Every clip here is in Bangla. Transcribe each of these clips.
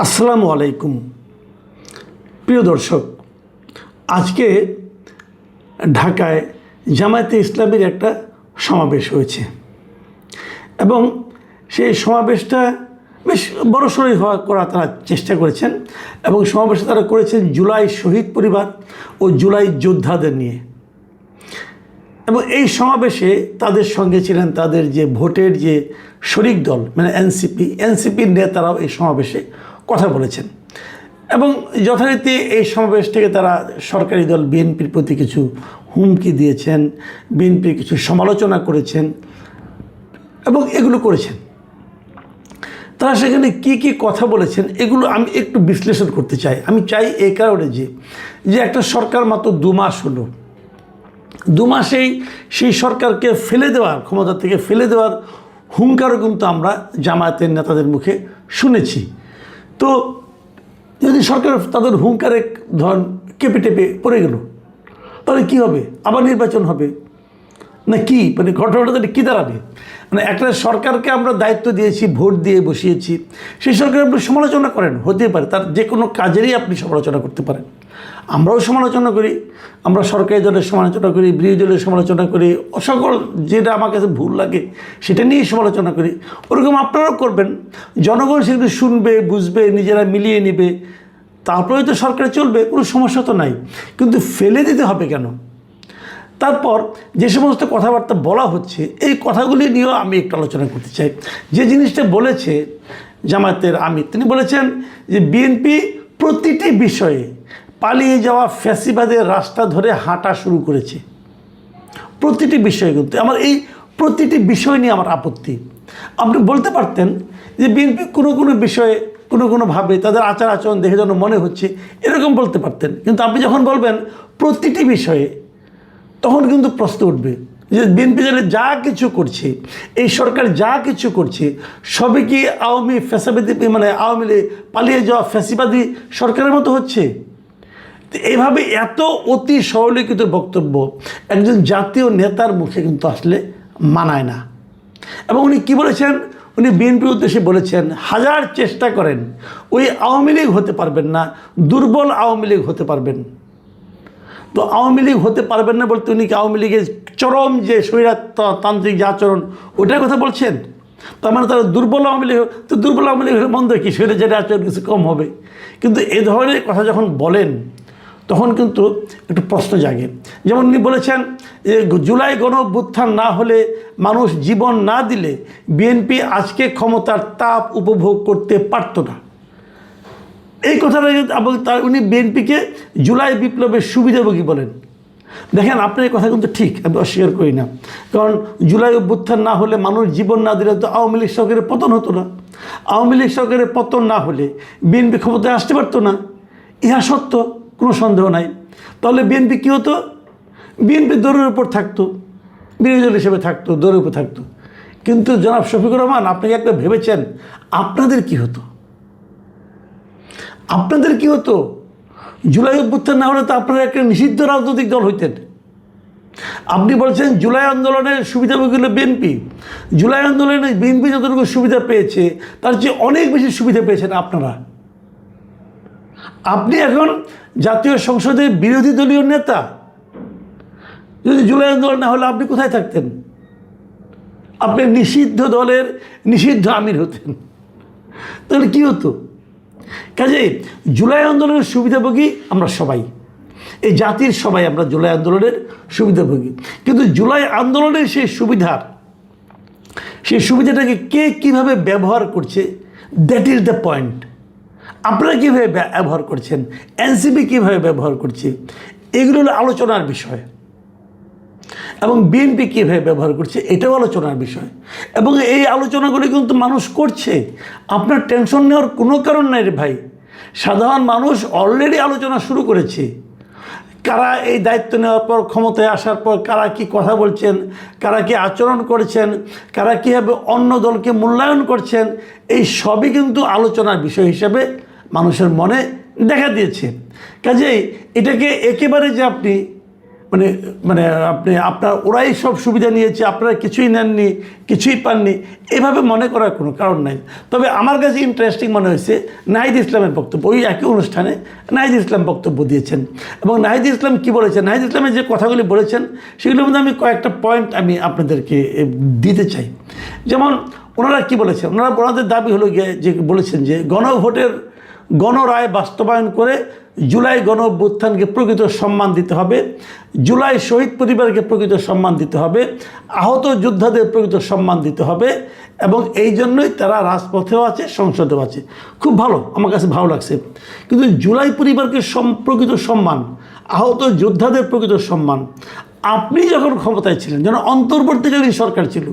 আসসালামু আলাইকুম প্রিয় দর্শক, আজকে ঢাকায় জামায়াতে ইসলামীর একটা সমাবেশ হয়েছে এবং সেই সমাবেশটা বেশ বড়সড়ই করা তারা চেষ্টা করেছেন এবং সমাবেশে তারা করেছেন জুলাই শহীদ পরিবার ও জুলাই যোদ্ধাদের নিয়ে। এবং এই সমাবেশে তাদের সঙ্গে ছিলেন তাদের যে ভোটের যে শরিক দল মানে এনসিপির নেতারাও এই সমাবেশে কথা বলেছেন এবং যথারীতি এই সমাবেশ থেকে তারা সরকারি দল বিএনপির প্রতি কিছু হুমকি দিয়েছেন, বিএনপির কিছু সমালোচনা করেছেন এবং এগুলো করেছেন। তারা সেখানে কি কথা বলেছেন এগুলো আমি একটু বিশ্লেষণ করতে চাই। আমি চাই এই কারণে যে একটা সরকার মাত্র 2 মাস হলো, 2 মাসেই সেই সরকারকে ফেলে দেওয়ার ক্ষমতা থেকে ফেলে দেওয়ার হুঙ্কারও কিন্তু আমরা জামায়াতের নেতাদের মুখে শুনেছি। তো যদি সরকার তাদের হুঙ্কারে ধন কেঁপে টেপে পড়ে গেল তাহলে কী হবে? আবার নির্বাচন হবে না কি? মানে ঘটনাটা কী দাঁড়াবে? মানে একটা সরকারকে আমরা দায়িত্ব দিয়েছি, ভোট দিয়ে বসিয়েছি, সেই সরকার আপনি সমালোচনা করেন, হতে পারে তার যে কোনো কাজেরই আপনি সমালোচনা করতে পারেন। আমরাও সমালোচনা করি, আমরা সরকারি দলের সমালোচনা করি, বিরোধী দলের সমালোচনা করি, সকল যেটা আমার কাছে ভুল লাগে সেটা নিয়েই সমালোচনা করি। ওরকম আপনারাও করবেন। জনগণ সেগুলো শুনবে, বুঝবে, নিজেরা মিলিয়ে নেবে, তারপরে তো সরকার চলবে, কোনো সমস্যা তো নাই। কিন্তু ফেলে দিতে হবে কেন? তারপর যে সমস্ত কথাবার্তা বলা হচ্ছে এই কথাগুলি নিয়েও আমি একটু আলোচনা করতে চাই। যে জিনিসটা বলেছে জামায়াতের আমির, তিনি বলেছেন যে বিএনপি প্রতিটি বিষয়ে পালিয়ে যাওয়া ফ্যাসিবাদের রাস্তা ধরে হাঁটা শুরু করেছে। প্রতিটি বিষয়ে কিন্তু আমার এই প্রতিটি বিষয় নিয়ে আমার আপত্তি। আপনি বলতে পারতেন যে বিএনপি কোনো বিষয়ে কোনোভাবে তাদের আচার আচরণ দেখে যেন মনে হচ্ছে, এরকম বলতে পারতেন। কিন্তু আপনি যখন বলবেন প্রতিটি বিষয়ে, তখন কিন্তু প্রশ্ন উঠবে যে বিএনপি যা কিছু করছে, এই সরকার যা কিছু করছে, সবই কি আওয়ামী ফ্যাসিবাদী মানে আওয়ামী পালিয়ে যাওয়া ফ্যাসিবাদী সরকারের মতো হচ্ছে? এইভাবে এত অতি সরলীকৃত বক্তব্য একজন জাতীয় নেতার মুখে কিন্তু আসলে মানায় না। এবং উনি কী বলেছেন? উনি বিএনপির উদ্দেশ্যে বলেছেন, হাজার চেষ্টা করেন ওই আওয়ামী লীগ হতে পারবেন না, দুর্বল আওয়ামী লীগ হতে পারবেন। তো আওয়ামী লীগ হতে পারবেন না বলতে উনি কি আওয়ামী লীগের চরম যে স্বৈরতান্ত্রিক যে আচরণ ওটার কথা বলছেন? তার মানে তারা দুর্বল আওয়ামী লীগ, তো দুর্বল আওয়ামী লীগ হলে মন্দ কি, স্বৈরাচারী আচরণ কিছু কম হবে? কিন্তু এ ধরনের কথা যখন বলেন তখন কিন্তু একটু প্রশ্ন জাগে। যেমন উনি বলেছেন যে জুলাই গণঅভ্যুত্থান না হলে, মানুষ জীবন না দিলে বিএনপি আজকে ক্ষমতার তাপ উপভোগ করতে পারত না। এই কথাটা উনি বিএনপিকে জুলাই বিপ্লবের সুবিধাভোগী বলেন। দেখেন, আপনার এই কথা কিন্তু ঠিক, আমি অস্বীকার করি না। কারণ জুলাই অভ্যুত্থান না হলে, মানুষ জীবন না দিলে তো আওয়ামী লীগ সরকারের পতন হতো না। আওয়ামী লীগ সরকারের পতন না হলে বিএনপি ক্ষমতায় আসতে পারতো না, ইহা সত্য, কোনো সন্দেহ নাই। তাহলে বিএনপি কী হতো? বিএনপি দৌড়ের উপর থাকতো, বিরোধী দল হিসেবে থাকতো, দৌড়ের উপর থাকতো। কিন্তু জনাব শফিকুর রহমান, আপনি একটা ভেবেছেন আপনাদের কি হতো? আপনাদের কি হতো? জুলাই অভ্যুত্থান না হলে তো আপনারা একটা নিষিদ্ধ রাজনৈতিক দল হইতেন। আপনি বলছেন জুলাই আন্দোলনের সুবিধাভোগী হলো বিএনপি। জুলাই আন্দোলনে বিএনপি যতটুকু সুবিধা পেয়েছে তার চেয়ে অনেক বেশি সুবিধা পেয়েছেন আপনারা। আপনি এখন জাতীয় সংসদের বিরোধী দলীয় নেতা। যদি জুলাই আন্দোলন না হলে আপনি কোথায় থাকতেন? আপনি নিষিদ্ধ দলের নিষিদ্ধ আমির হতেন। তাহলে কী হতো? কাজেই জুলাই আন্দোলনের সুবিধাভোগী আমরা সবাই, এই জাতির সবাই আমরা জুলাই আন্দোলনের সুবিধাভোগী। কিন্তু জুলাই আন্দোলনের সেই সুবিধাটাকে কে কীভাবে ব্যবহার করছে, দ্যাট ইজ দ্য পয়েন্ট। আপনারা কীভাবে ব্যবহার করছেন, এনসিপি কীভাবে ব্যবহার করছে, এগুলো হলো আলোচনার বিষয়। এবং বিএনপি কীভাবে ব্যবহার করছে এটাও আলোচনার বিষয়। এবং এই আলোচনাগুলি কিন্তু মানুষ করছে। আপনার টেনশন নেওয়ার কোনো কারণ নাই রে ভাই। সাধারণ মানুষ অলরেডি আলোচনা শুরু করেছে। কারা এই দায়িত্ব নেওয়ার পর, ক্ষমতায় আসার পর কারা কি কথা বলছেন, কারা কি আচরণ করছেন, কারা কীভাবে অন্য দলকে মূল্যায়ন করছেন, এই সবই কিন্তু আলোচনার বিষয় হিসেবে মানুষের মনে দেখা দিয়েছে। কাজেই এটাকে একেবারে যে আপনি মানে মানে আপনার ওরাই সব সুবিধা নিয়েছে, আপনারা কিছুই নেননি, কিছুই পাননি, এভাবে মনে করার কোনো কারণ নাই। তবে আমার কাছে ইন্টারেস্টিং মনে হয়েছে নাহিদ ইসলামের বক্তব্য। ওই একই অনুষ্ঠানে নাহিদ ইসলাম বক্তব্য দিয়েছেন এবং নাহিদ ইসলাম কি বলেছেন, নাহিদ ইসলামের যে কথাগুলি বলেছেন সেগুলোর মধ্যে আমি কয়েকটা পয়েন্ট আমি আপনাদেরকে দিতে চাই। যেমন ওনারা কি বলেছেন, ওনাদের দাবি হলো গিয়ে যে বলেছেন যে গণভোটের গণরায় বাস্তবায়ন করে জুলাই গণ অভ্যুত্থানকে প্রকৃত সম্মান দিতে হবে, জুলাই শহীদ পরিবারকে প্রকৃত সম্মান দিতে হবে, আহত যোদ্ধাদের প্রকৃত সম্মান দিতে হবে এবং এই জন্যই তারা রাজপথেও আছে, সংসদেও আছে। খুব ভালো, আমার কাছে ভালো লাগছে। কিন্তু জুলাই পরিবারকে প্রকৃত সম্মান, আহত যোদ্ধাদের প্রকৃত সম্মান, আপনি যখন ক্ষমতায় ছিলেন, যেন অন্তর্বর্তীকালীন সরকার ছিল,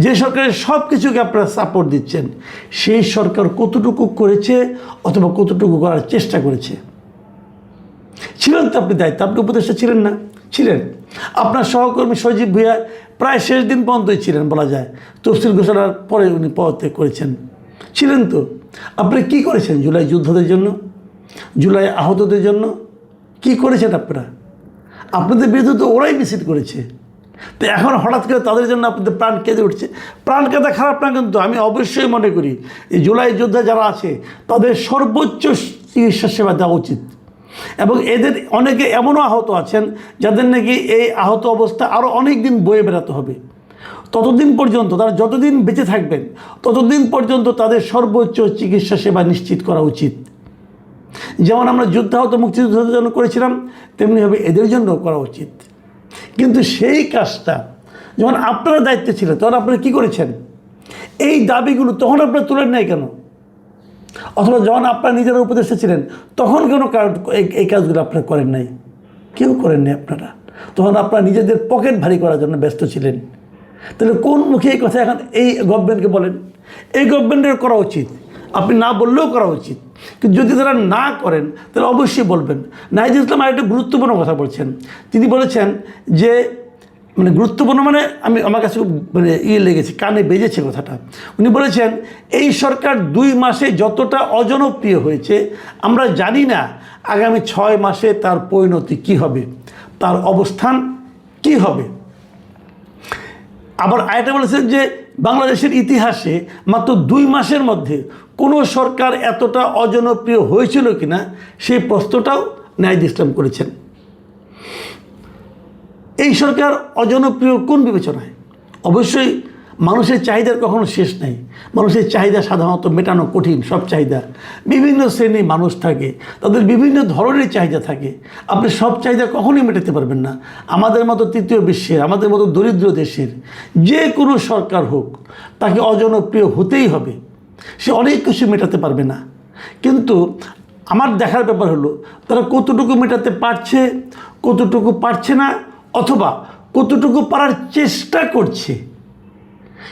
যে সরকারের সব কিছুকে আপনারা সাপোর্ট দিচ্ছেন, সেই সরকার কতটুকু করেছে অথবা কতটুকু করার চেষ্টা করেছে? ছিলেন তো আপনি দায়িত্ব, আপনি উপদেষ্টা ছিলেন না? ছিলেন। আপনার সহকর্মী সজীব ভুঁইয়া প্রায় শেষ দিন পর্যন্তই ছিলেন বলা যায়, তফসিল ঘোষণার পরে উনি পদত্যাগ করেছেন। ছিলেন তো। আপনি কি করেছেন জুলাই যোদ্ধাদের জন্য, জুলাই আহতদের জন্য? কি করেছেন আপনারা? আপনাদের বিরুদ্ধে তো ওরাই মিছিল করেছে। তো এখন হঠাৎ করে তাদের জন্য আপনাদের প্রাণ কেঁদে উঠছে। প্রাণ কেঁদে খারাপ না, কিন্তু আমি অবশ্যই মনে করি এই জুলাই যোদ্ধা যারা আছে তাদের সর্বোচ্চ চিকিৎসা সেবা দেওয়া উচিত। এবং এদের অনেকে এমনও আহত আছেন যাদের নাকি এই আহত অবস্থা আরও অনেক দিন বয়ে বেড়াতে হবে। ততদিন পর্যন্ত তারা যতদিন বেঁচে থাকবেন ততদিন পর্যন্ত তাদের সর্বোচ্চ চিকিৎসা সেবা নিশ্চিত করা উচিত। যেমন আমরা যুদ্ধাহত মুক্তিযোদ্ধাদের জন্য করেছিলাম, তেমনিভাবে এদের জন্য করা উচিত। কিন্তু সেই কাজটা যখন আপনারা দায়িত্বে ছিলেন তখন আপনারা কী করেছেন? এই দাবিগুলো তখন আপনারা তুলেন নাই কেন? অথবা যখন আপনারা নিজেরা উপদেষ্টা ছিলেন তখন কেন এই কাজগুলো আপনারা করেন নাই? কেউ করেন নাই আপনারা। তখন আপনারা নিজেদের পকেট ভারী করার জন্য ব্যস্ত ছিলেন। তাহলে কোন মুখে এই কথা এখন এই গভর্নমেন্টকে বলেন? এই গভর্নমেন্টের করা উচিত, আপনি না বললেও করা উচিত। কিন্তু যদি তারা না করেন তাহলে অবশ্যই বলবেন। নাহিদ ইসলাম আরেকটা গুরুত্বপূর্ণ কথা বলছেন। তিনি বলেছেন যে গুরুত্বপূর্ণ আমার কাছে লেগেছে, কানে বেজেছে কথাটা। উনি বলেছেন এই সরকার 2 মাসে যতটা অজনপ্রিয় হয়েছে আমরা জানি না আগামী 6 মাসে তার পরিণতি কী হবে, তার অবস্থান কি হবে। আবার আরেকটা বলেছেন যে বাংলাদেশের ইতিহাসে মাত্র 2 মাসের মধ্যে কোনো সরকার এতটা অজনপ্রিয় হয়েছিল কিনা সেই প্রশ্নটাও নাহিদ ইসলাম করেছেন। এই সরকার অজনপ্রিয় কোন বিবেচনায়? অবশ্যই মানুষের চাহিদার কখনো শেষ নাই। মানুষের চাহিদা সাধারণত মেটানো কঠিন। সব চাহিদা, বিভিন্ন শ্রেণীর মানুষ থাকে, তাদের বিভিন্ন ধরনের চাহিদা থাকে। আপনি সব চাহিদা কখনোই মেটাতে পারবেন না। আমাদের মতো তৃতীয় বিশ্বের, আমাদের মতো দরিদ্র দেশের যে কোনো সরকার হোক তাকে অজনপ্রিয় হতেই হবে। সে অনেক কিছু মেটাতে পারবে না। কিন্তু আমার দেখার ব্যাপার হলো তারা কতটুকু মেটাতে পারছে, কতটুকু পারছে না, অথবা কতটুকু পারার চেষ্টা করছে।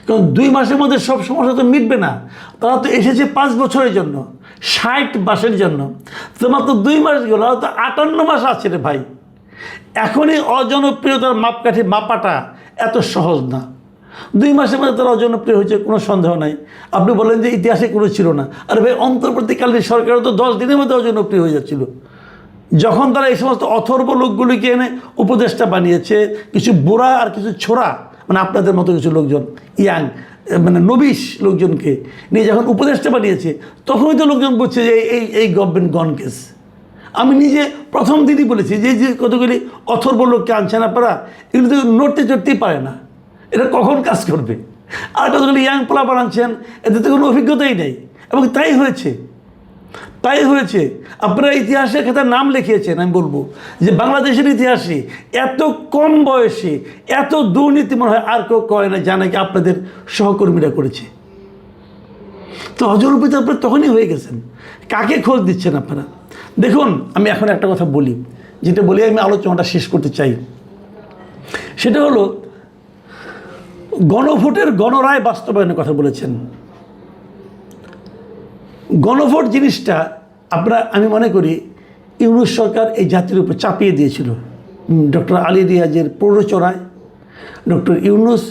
কারণ 2 মাসের মধ্যে সব সমস্যা তো মিটবে না। তারা তো এসেছে 5 বছরের জন্য, 60 মাসের জন্য। তো মাত্র 2 মাস গেল, তো 58 মাস আছে রে ভাই। এখনই অজনপ্রিয়তার মাপকাঠি মাপাটা এত সহজ না। 2 মাসের মধ্যে তারা অজনপ্রিয় হয়েছে, কোনো সন্দেহ নাই। আপনি বলেন যে ইতিহাসে কোনো ছিল না, আরে ভাই অন্তর্বর্তীকালীন সরকারও তো 10 দিনের মধ্যে অজনপ্রিয় হয়ে যাচ্ছিল। যখন তারা এই সমস্ত অথর্ব লোকগুলিকে এনে উপদেষ্টা বানিয়েছে, কিছু বুড়া আর কিছু ছোড়া আপনাদের মতো কিছু লোকজন, ইয়াং নবিশ লোকজনকে নিয়ে যখন উপদেষ্টা বানিয়েছে, তখনই তো লোকজন বলছে যে এই গভর্নমেন্ট গন কেস। আমি নিজে প্রথম দিনই বলেছি যে কতগুলি অথর্ব লোককে আনছেন আপনারা, এগুলো তো নড়তে চড়তেই পারে না, এটা কখন কাজ করবে। আর কতগুলি ইয়াং পোলা বানাচ্ছেন, এতে তো কোনো অভিজ্ঞতাই নেই। এবং তাই হয়েছে। আপনারা ইতিহাসের খাতায় নাম লিখিয়েছেন। আমি বলবো যে বাংলাদেশের ইতিহাসে এত কম বয়সে এত দুর্নীতি মনে হয় আর কেউ করে না, যা নাকি আপনাদের সহকর্মীরা করেছে। তো অজনপ্রিয়তা আপনারা তখনই হয়ে গেছেন। কাকে খোঁজ দিচ্ছেন আপনারা? দেখুন, আমি এখন একটা কথা বলি, যেটা বলে আমি আলোচনাটা শেষ করতে চাই। সেটা হলো গণভোটের গণরায় বাস্তবায়নের কথা বলেছেন। গণভোট জিনিসটা আমি মনে করি ইউনূস সরকার এই জাতির উপর চাপিয়ে দিয়েছিল। ডক্টর আলী রিয়াজের প্ররোচনায় ডক্টর ইউনূস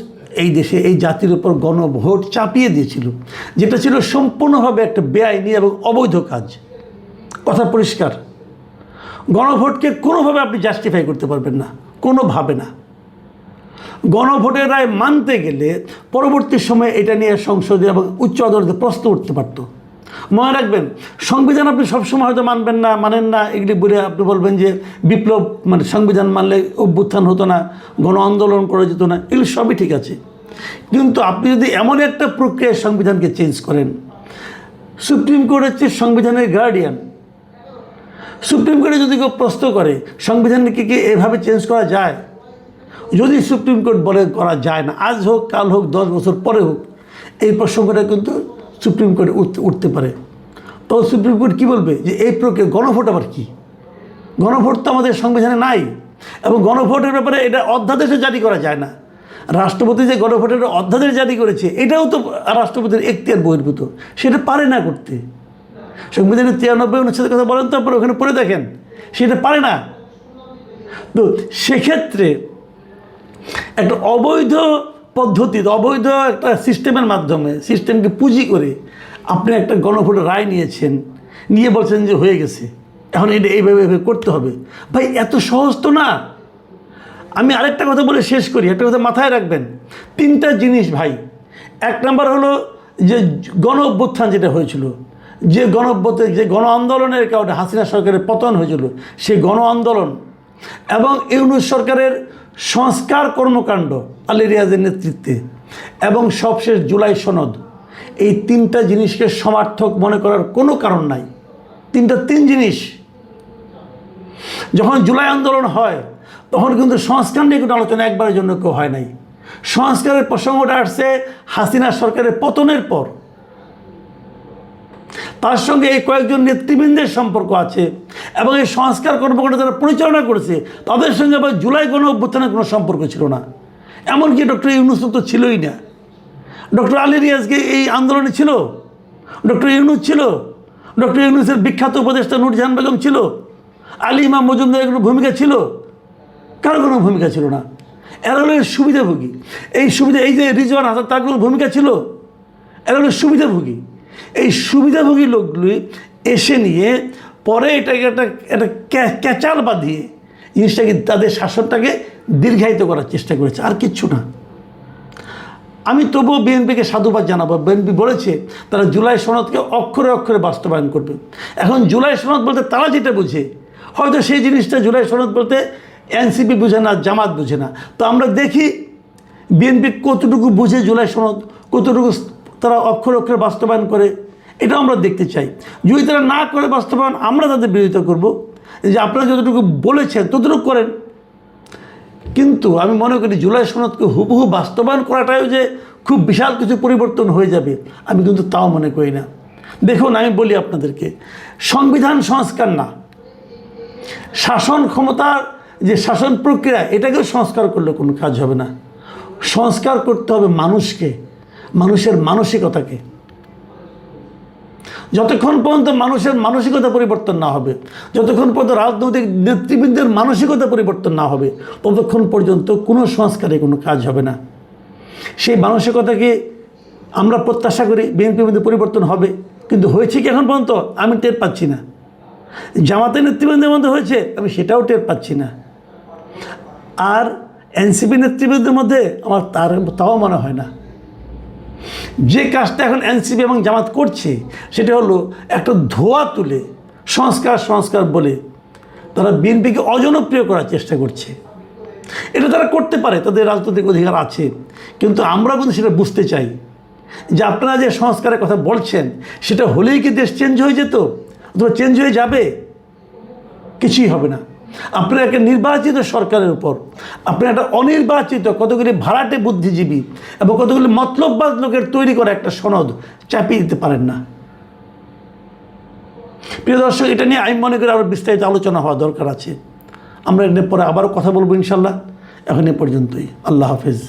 এই দেশে এই জাতির উপর গণভোট চাপিয়ে দিয়েছিল, যেটা ছিল সম্পূর্ণভাবে একটা বেআইনি এবং অবৈধ কাজ। কথা পরিষ্কার। গণভোটকে কোনোভাবে আপনি জাস্টিফাই করতে পারবেন না, কোনোভাবে না। গণভোটের রায় মানতে গেলে পরবর্তী সময়ে এটা নিয়ে সংসদে এবং উচ্চ আদালতে প্রশ্ন উঠতে পারত। মনে রাখবেন, সংবিধান আপনি সবসময় হয়তো মানবেন না, মানেন না, এগুলি বলে আপনি বলবেন যে বিপ্লব মানে সংবিধান মানলে অভ্যুত্থান হতো না, গণ আন্দোলন করা যেত না, এগুলি সবই ঠিক আছে। কিন্তু আপনি যদি এমন একটা প্রক্রিয়ায় সংবিধানকে চেঞ্জ করেন, সুপ্রিম কোর্ট হচ্ছে সংবিধানের গার্ডিয়ান, সুপ্রিম কোর্টে যদি কেউ প্রশ্ন করে সংবিধানকে কি এভাবে চেঞ্জ করা যায়, যদি সুপ্রিম কোর্ট বলে করা যায় না, আজ হোক কাল হোক 10 বছর পরে হোক, এই প্রসঙ্গটা কিন্তু সুপ্রিম কোর্টে উঠতে পারে। তো সুপ্রিম কোর্ট কী বলবে যে এই প্রক্রিয়া গণভোট আবার কি? গণভোট তো আমাদের সংবিধানে নাই, এবং গণভোটের ব্যাপারে এটা অধ্যাদেশে জারি করা যায় না। রাষ্ট্রপতি যে গণভোটের অধ্যাদেশ জারি করেছে এটাও তো রাষ্ট্রপতির এখতিয়ার বহির্ভূত, সেটা পারে না করতে। সংবিধানের 93 অনুচ্ছেদের কথা বলেন, তারপরে ওখানে পড়ে দেখেন, সেটা পারে না। তো সেক্ষেত্রে একটা অবৈধ পদ্ধতি, অবৈধ একটা সিস্টেমের মাধ্যমে, সিস্টেমকে পুঁজি করে আপনি একটা গণভোটের রায় নিয়েছেন, নিয়ে বলছেন যে হয়ে গেছে, এখন এটা এইভাবে করতে হবে। ভাই এত সহজ তো না। আমি আরেকটা কথা বলে শেষ করি, একটা কথা মাথায় রাখবেন, 3টা জিনিস ভাই। 1 নম্বর হলো যে গণ অভ্যুত্থান যেটা হয়েছিল, যে গণ আন্দোলনের কারণে হাসিনা সরকারের পতন হয়েছিল, সেই গণ আন্দোলন এবং ইউনূস সরকারের সংস্কার কর্মকাণ্ড আলী রিয়াজের নেতৃত্বে, এবং সবশেষ জুলাই সনদ, এই 3টা জিনিসকে সমার্থক মনে করার কোনো কারণ নাই। 3 জিনিস। যখন জুলাই আন্দোলন হয় তখন কিন্তু সংস্কার নিয়ে কোনো আলোচনা একবারের জন্য কেউ হয় নাই। সংস্কারের প্রসঙ্গটা আসছে হাসিনা সরকারের পতনের পর। তার সঙ্গে এই কয়েকজন নেতৃবৃন্দের সম্পর্ক আছে, এবং এই সংস্কার কর্মকাণ্ড যারা পরিচালনা করেছে তাদের সঙ্গে আবার জুলাই গণ অভ্যুত্থানের কোনো সম্পর্ক ছিল না। এমনকি ডক্টর ইউনূস তো ছিলই না। ডক্টর আলী রিয়াজকে এই আন্দোলনে ছিল, ডক্টর ইউনূস ছিল, ডক্টর ইউনূসের বিখ্যাত উপদেষ্টা নূরজাহান বেগম ছিল, আলী ইমাম মজুমদারের কোনো ভূমিকা ছিল? কারো কোনো ভূমিকা ছিল না। এরা হলো সুবিধাভোগী। এই যে রিজওয়ান হাসান, তার কোনো ভূমিকা ছিল? এরা হলো সুবিধাভোগী। এই সুবিধাভোগী লোকগুলি এসে নিয়ে পরে এটাকে একটা ক্যাচাল বাঁধিয়ে জিনিসটাকে, তাদের শাসনটাকে দীর্ঘায়িত করার চেষ্টা করেছে, আর কিচ্ছু না। আমি তবুও বিএনপিকে সাধুবাদ জানাবো। বিএনপি বলেছে তারা জুলাই সনদকে অক্ষরে অক্ষরে বাস্তবায়ন করবে। এখন জুলাই সনদ বলতে তারা যেটা বুঝে, হয়তো সেই জিনিসটা জুলাই সনদ বলতে এনসিপি বুঝে না, জামাত বুঝে না। তো আমরা দেখি বিএনপি কতটুকু বুঝে জুলাই সনদ, কতটুকু তারা অক্ষরে অক্ষরে বাস্তবায়ন করে, এটা আমরা দেখতে চাই। যদি তারা না করে বাস্তবায়ন, আমরা তাদের বিরোধিতা করব যে আপনারা যতটুকু বলেছেন ততটুকু করেন। কিন্তু আমি মনে করি জুলাই সনদকে হুবহু বাস্তবায়ন করাটাও যে খুব বিশাল কিছু পরিবর্তন হয়ে যাবে, আমি কিন্তু তাও মনে করি না। দেখুন, আমি বলি আপনাদেরকে, সংবিধান সংস্কার না, শাসন ক্ষমতার যে শাসন প্রক্রিয়া, এটাকেও সংস্কার করলে কোনো কাজ হবে না। সংস্কার করতে হবে মানুষকে, মানুষের মানসিকতাকে। যতক্ষণ পর্যন্ত মানুষের মানসিকতা পরিবর্তন না হবে, যতক্ষণ পর্যন্ত রাজনৈতিক নেতৃবৃন্দের মানসিকতা পরিবর্তন না হবে, ততক্ষণ পর্যন্ত কোনো সংস্কারে কোনো কাজ হবে না। সেই মানসিকতাকে আমরা প্রত্যাশা করি বিএনপির মধ্যে পরিবর্তন হবে, কিন্তু হয়েছে কি এখন পর্যন্ত? আমি টের পাচ্ছি না। জামাতের নেতৃবৃন্দের মধ্যে হয়েছে, আমি সেটাও টের পাচ্ছি না। আর এনসিপি নেতৃবৃন্দের মধ্যে আমার তাও মনে হয় না। যে কাজটা এখন এনসিপি এবং জামাত করছে সেটা হলো একটা ধোয়া তুলে সংস্কার বলে তারা বিএনপিকে অজনপ্রিয় করার চেষ্টা করছে। এটা তারা করতে পারে, তাদের রাজনৈতিক অধিকার আছে, কিন্তু আমরা কিন্তু সেটা বুঝতে চাই যে আপনারা যে সংস্কারের কথা বলছেন সেটা হলেই কি দেশ চেঞ্জ হয়ে যেত অথবা চেঞ্জ হয়ে যাবে? কিছুই হবে না। আপনার একটা নির্বাচিত সরকারের উপর আপনি একটা অনির্বাচিত কতগুলি ভাড়াটে বুদ্ধিজীবী এবং কতগুলি মতলববাজ লোকের তৈরি করা একটা সনদ চাপিয়ে দিতে পারেন না। প্রিয় দর্শক, এটা নিয়ে আমি মনে করি আরও বিস্তারিত আলোচনা হওয়া দরকার আছে। আমরা এর পরে আবারও কথা বলবো ইনশাল্লাহ। এখন এ পর্যন্তই। আল্লাহ হাফেজ।